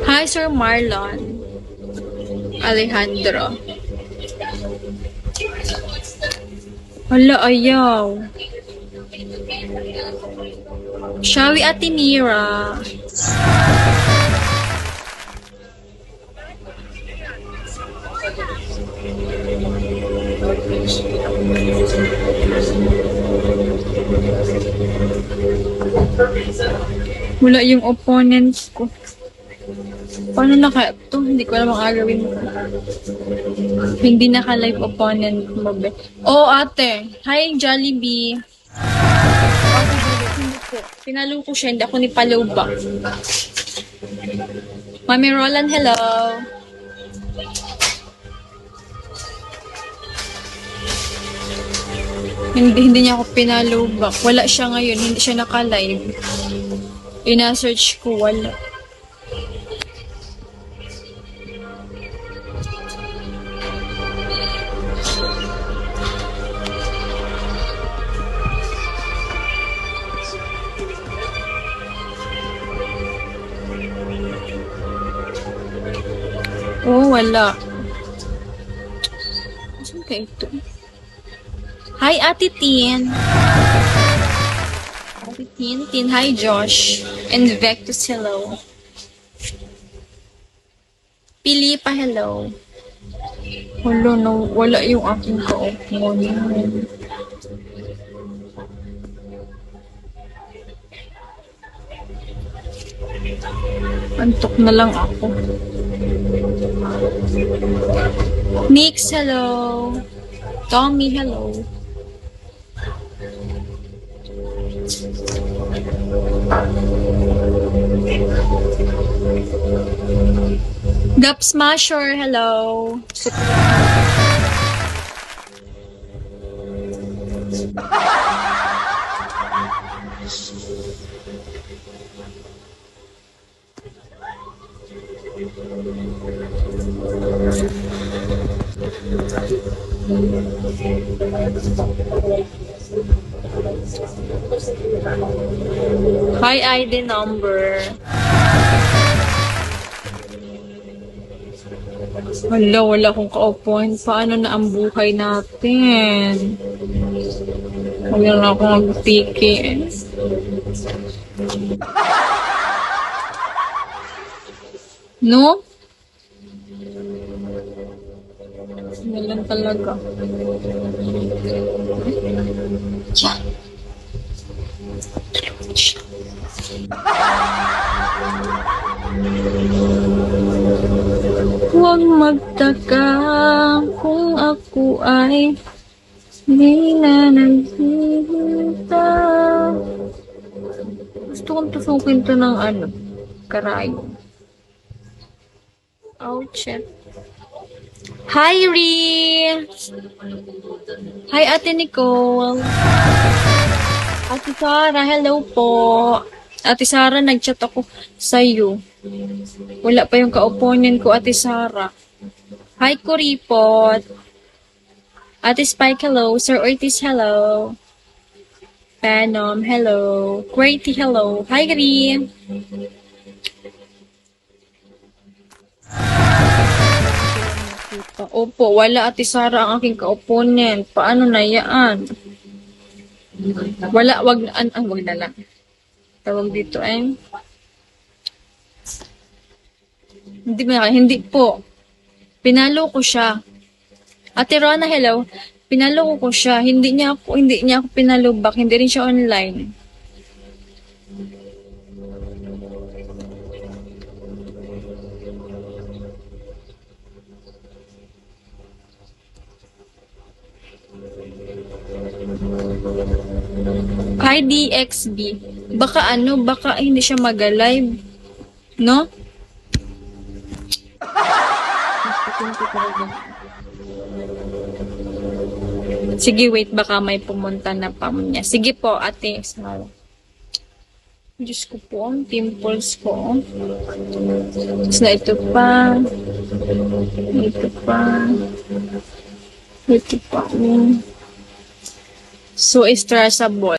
Hi, Sir Marlon Alejandro. Hala, ayaw. Shawi Atinira. Wala yung opponent ko. Paano naka... Ito, hindi ko alam ang agawin ko. Hindi naka-live opponent mo, be. Oh, ate. Hi, Jollibee. Hindi po. Pinalo ko siya, hindi ako ni Palubak. Mami Roland, hello. Hindi niya ako pinalubak. Wala siya ngayon, hindi siya naka-live. Ina-search ko, wala. Oh, wala. Saan ka ito? Hi, Ate Tin. Ate Tin. Hi, Josh. And Vectus, hello. Pilipa, hello. Wala, no. Wala yung aking ka-opponent. Antok na lang ako. Nix, hello. Tommy, hello. Gap Smasher, hello. Hi, ID number. Wala akong ka-opon. Paano na ang buhay natin? Wala na akong mag-tiki. No? Walang talaga. Huwag magtaka kung ako ay hindi na naghihinta. Gusto kong tusukin to ng karayo. Ouch. Hi, Ree! Hi, Ate Nicole! Ate Sarah, hello po! Ate Sarah, nag-chat ako sa'yo. Wala pa yung ka-opponent ko, Ate Sarah. Hi, Kuripot! Ate Spike, hello! Sir Ortiz, hello! Panom, hello! Quirty, hello! Hi, Ree! Opo, wala Ate Sara ang aking ka-opponent. Paano na yan? Wala, wag na lang. Tawag dito hindi po. Pinalo ko siya. Ate Rona, hello. Pinalo ko siya. Hindi niya ako pinalubak. Hindi rin siya online. Hi, DXB. Baka hindi siya mag-live. No? Sige, wait. Baka may pumunta na pa niya. Sige po, ate. Diyos ko po, ang pimples ko. Tapos na ito pa. Ito pa. Ito pa. So, stressable.